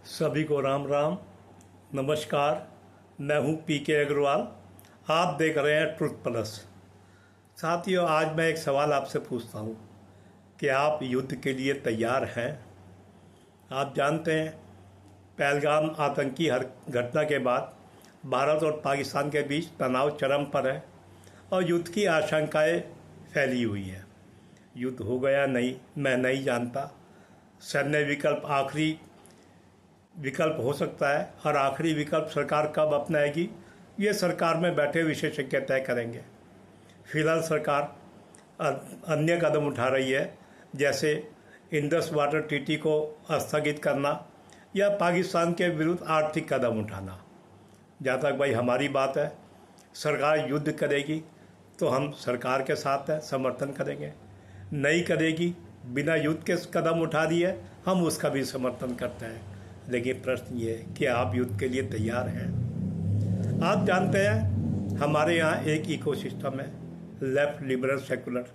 सभी को राम राम। नमस्कार। मैं हूं पीके अग्रवाल। आप देख रहे हैं ट्रुथ प्लस। साथियों, आज मैं एक सवाल आपसे पूछता हूं कि आप युद्ध के लिए तैयार हैं? आप जानते हैं, पहलगाम आतंकी हर घटना के बाद भारत और पाकिस्तान के बीच तनाव चरम पर है और युद्ध की आशंकाएं फैली हुई हैं। युद्ध हो गया नहीं, मैं नहीं जानता। सैन्य विकल्प आखिरी विकल्प हो सकता है और आखिरी विकल्प सरकार कब अपनाएगी ये सरकार में बैठे विशेषज्ञ तय करेंगे। फिलहाल सरकार अन्य कदम उठा रही है, जैसे इंडस वाटर ट्रीटी को स्थगित करना या पाकिस्तान के विरुद्ध आर्थिक कदम उठाना। जहाँ तक भाई हमारी बात है, सरकार युद्ध करेगी तो हम सरकार के साथ हैं, समर्थन करेंगे। नहीं करेगी, बिना युद्ध के कदम उठा दिए, हम उसका भी समर्थन करते हैं। लेकिन प्रश्न ये है कि आप युद्ध के लिए तैयार हैं? आप जानते हैं, हमारे यहाँ एक इकोसिस्टम है, लेफ्ट लिबरल सेकुलर।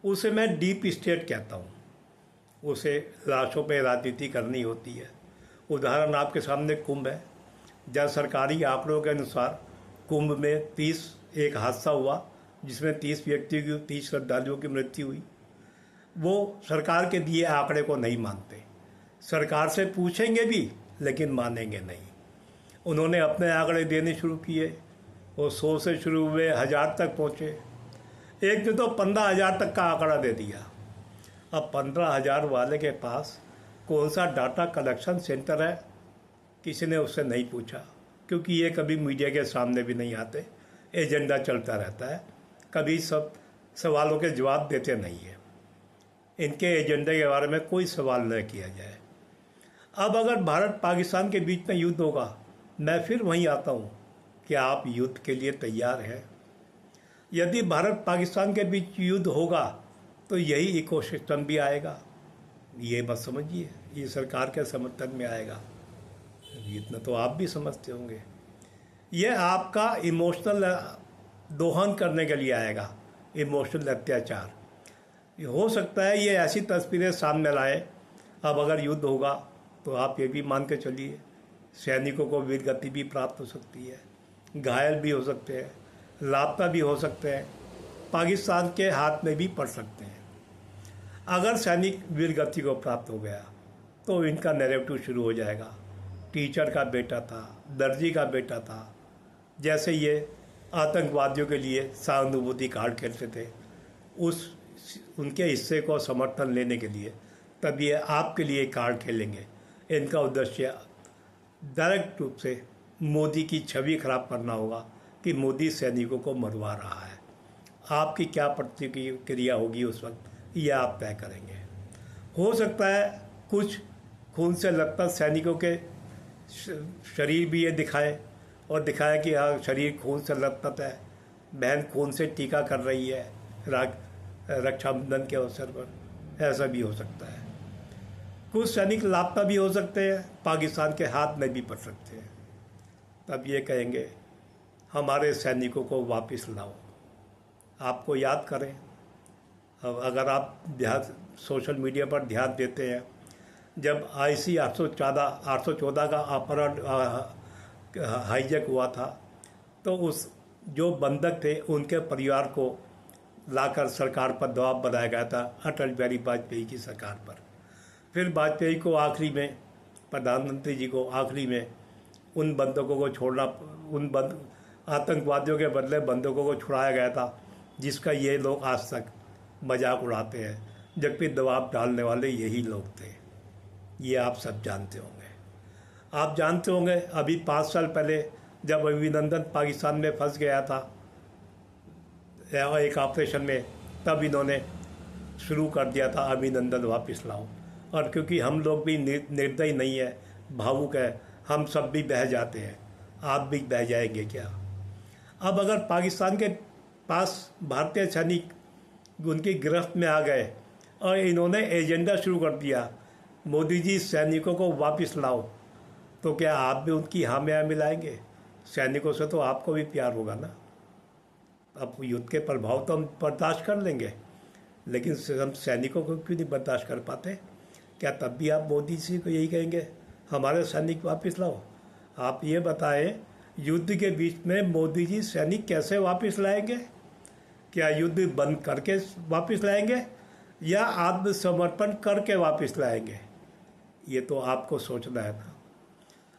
उसे मैं डीप स्टेट कहता हूँ। उसे लाशों पे राजनीति करनी होती है। उदाहरण आपके सामने कुंभ है। जब सरकारी आंकड़ों के अनुसार कुंभ में एक हादसा हुआ जिसमें 30 व्यक्तियों की 30 श्रद्धालुओं की मृत्यु हुई। वो सरकार के दिए आंकड़े को नहीं मानते। सरकार से पूछेंगे भी लेकिन मानेंगे नहीं। उन्होंने अपने आंकड़े देने शुरू किए। वो 100 से शुरू हुए, 1000 तक पहुँचे। एक ने तो 15,000 तक का आंकड़ा दे दिया। अब 15,000 वाले के पास कौन सा डाटा कलेक्शन सेंटर है, किसी ने उससे नहीं पूछा, क्योंकि ये कभी मीडिया के सामने भी नहीं आते। एजेंडा चलता रहता है, कभी सब सवालों के जवाब देते नहीं है। इनके एजेंडे के बारे में कोई सवाल न किया जाए। अब अगर भारत पाकिस्तान के बीच में युद्ध होगा, मैं फिर वहीं आता हूँ कि आप युद्ध के लिए तैयार हैं? यदि भारत पाकिस्तान के बीच युद्ध होगा तो यही इकोसिस्टम भी आएगा। ये मत समझिए ये सरकार के समर्थन में आएगा, इतना तो आप भी समझते होंगे। ये आपका इमोशनल दोहन करने के लिए आएगा, इमोशनल अत्याचार। हो सकता है ये ऐसी तस्वीरें सामने लाए। अब अगर युद्ध होगा तो आप ये भी मान के चलिए, सैनिकों को वीरगति भी प्राप्त हो सकती है, घायल भी हो सकते हैं, लापता भी हो सकते हैं, पाकिस्तान के हाथ में भी पड़ सकते हैं। अगर सैनिक वीरगति को प्राप्त हो गया तो इनका नैरेटिव शुरू हो जाएगा। टीचर का बेटा था, दर्जी का बेटा था, जैसे ये आतंकवादियों के लिए सहानुभूति कार्ड खेलते थे, उनके हिस्से को समर्थन लेने के लिए तब ये आपके लिए कार्ड खेलेंगे। इनका उद्देश्य डायरेक्ट रूप से मोदी की छवि खराब करना होगा कि मोदी सैनिकों को मरवा रहा है। आपकी क्या प्रतिक्रिया होगी उस वक्त, ये आप तय करेंगे। हो सकता है कुछ खून से लथपथ सैनिकों के शरीर भी ये दिखाए और दिखाए कि हाँ, शरीर खून से लथपथ है, बहन खून से टीका कर रही है रक्षाबंधन के अवसर पर। ऐसा भी हो सकता है। कुछ सैनिक लापता भी हो सकते हैं, पाकिस्तान के हाथ में भी पड़ सकते हैं। तब ये कहेंगे हमारे सैनिकों को वापस लाओ। आपको याद करें, अब अगर आप सोशल मीडिया पर ध्यान देते हैं, जब IC 814 का अपहरण हाईजैक हुआ था तो उस जो बंधक थे उनके परिवार को लाकर सरकार पर दबाव बनाया गया था, अटल बिहारी वाजपेयी की सरकार पर। फिर वाजपेयी को आखिरी में, प्रधानमंत्री जी को आखिरी में उन बंधकों को छोड़ना, आतंकवादियों के बदले बंधकों को छुड़ाया गया था, जिसका ये लोग आज तक मजाक उड़ाते हैं, जबकि दबाव डालने वाले यही लोग थे। ये आप सब जानते होंगे। आप जानते होंगे अभी 5 साल पहले जब अभिनंदन पाकिस्तान में फंस गया था एक ऑपरेशन में, तब इन्होंने शुरू कर दिया था अभिनंदन वापस लाओ। और क्योंकि हम लोग भी निर्दयी नहीं है, भावुक है, हम सब भी बह जाते हैं। आप भी बह जाएंगे क्या? अब अगर पाकिस्तान के पास भारतीय सैनिक उनकी गिरफ्त में आ गए और इन्होंने एजेंडा शुरू कर दिया, मोदी जी सैनिकों को वापस लाओ, तो क्या आप भी उनकी हाँ में हाँ मिलाएंगे? सैनिकों से तो आपको भी प्यार होगा ना। अब युद्ध के प्रभाव तो हम बर्दाश्त कर लेंगे, लेकिन हम सैनिकों को क्यों नहीं बर्दाश्त कर पाते? क्या तब भी आप मोदी जी को यही कहेंगे हमारे सैनिक वापस लाओ। आप ये बताएं, युद्ध के बीच में मोदी जी सैनिक कैसे वापस लाएंगे? क्या युद्ध बंद करके वापस लाएंगे या आत्मसमर्पण करके वापस लाएंगे? ये तो आपको सोचना है ना।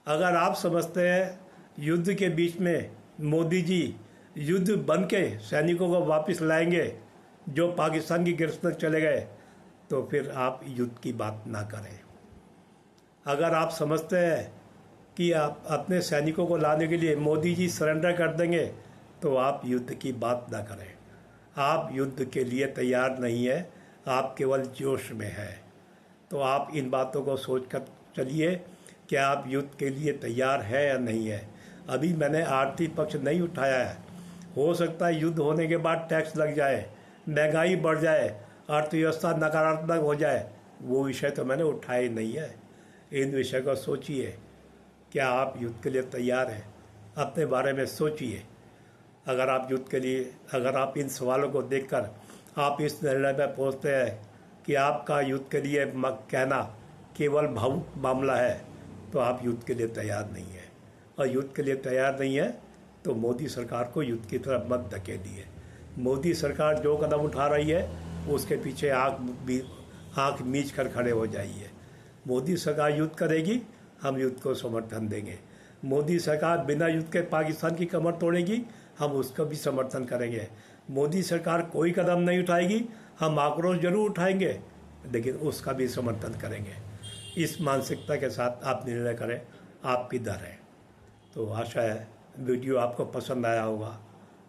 अगर आप समझते हैं युद्ध के बीच में मोदी जी युद्ध बंद के सैनिकों को वापस लाएंगे जो पाकिस्तान की गिरफ्त में चले गए, तो फिर आप युद्ध की बात ना करें। अगर आप समझते हैं कि आप अपने सैनिकों को लाने के लिए मोदी जी सरेंडर कर देंगे, तो आप युद्ध की बात ना करें। आप युद्ध के लिए तैयार नहीं है, आप केवल जोश में हैं। तो आप इन बातों को सोच कर चलिए कि आप युद्ध के लिए तैयार है या नहीं है। अभी मैंने आर्थिक पक्ष नहीं उठाया है। हो सकता है युद्ध होने के बाद टैक्स लग जाए, महंगाई बढ़ जाए, अर्थव्यवस्था नकारात्मक हो जाए, वो विषय तो मैंने उठाए नहीं है। इन विषय को सोचिए, क्या आप युद्ध के लिए तैयार हैं? अपने बारे में सोचिए। अगर आप युद्ध के लिए, अगर आप इन सवालों को देखकर आप इस निर्णय पर पहुंचते हैं कि आपका युद्ध के लिए कहना केवल भावुक मामला है, तो आप युद्ध के लिए तैयार नहीं है। और युद्ध के लिए तैयार नहीं है तो मोदी सरकार को युद्ध की तरफ मत धकेलिए। मोदी सरकार जो कदम उठा रही है उसके पीछे आँख मीच कर खड़े हो जाइए। मोदी सरकार युद्ध करेगी, हम युद्ध को समर्थन देंगे। मोदी सरकार बिना युद्ध के पाकिस्तान की कमर तोड़ेगी, हम उसका भी समर्थन करेंगे। मोदी सरकार कोई कदम नहीं उठाएगी, हम आक्रोश जरूर उठाएंगे, लेकिन उसका भी समर्थन करेंगे। इस मानसिकता के साथ आप निर्णय करें, आप किधर हैं। तो आशा है वीडियो आपको पसंद आया होगा।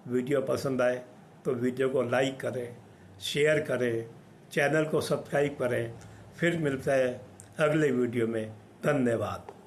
वीडियो पसंद आए तो वीडियो को लाइक करें, शेयर करें, चैनल को सब्सक्राइब करें। फिर मिलता है अगले वीडियो में। धन्यवाद।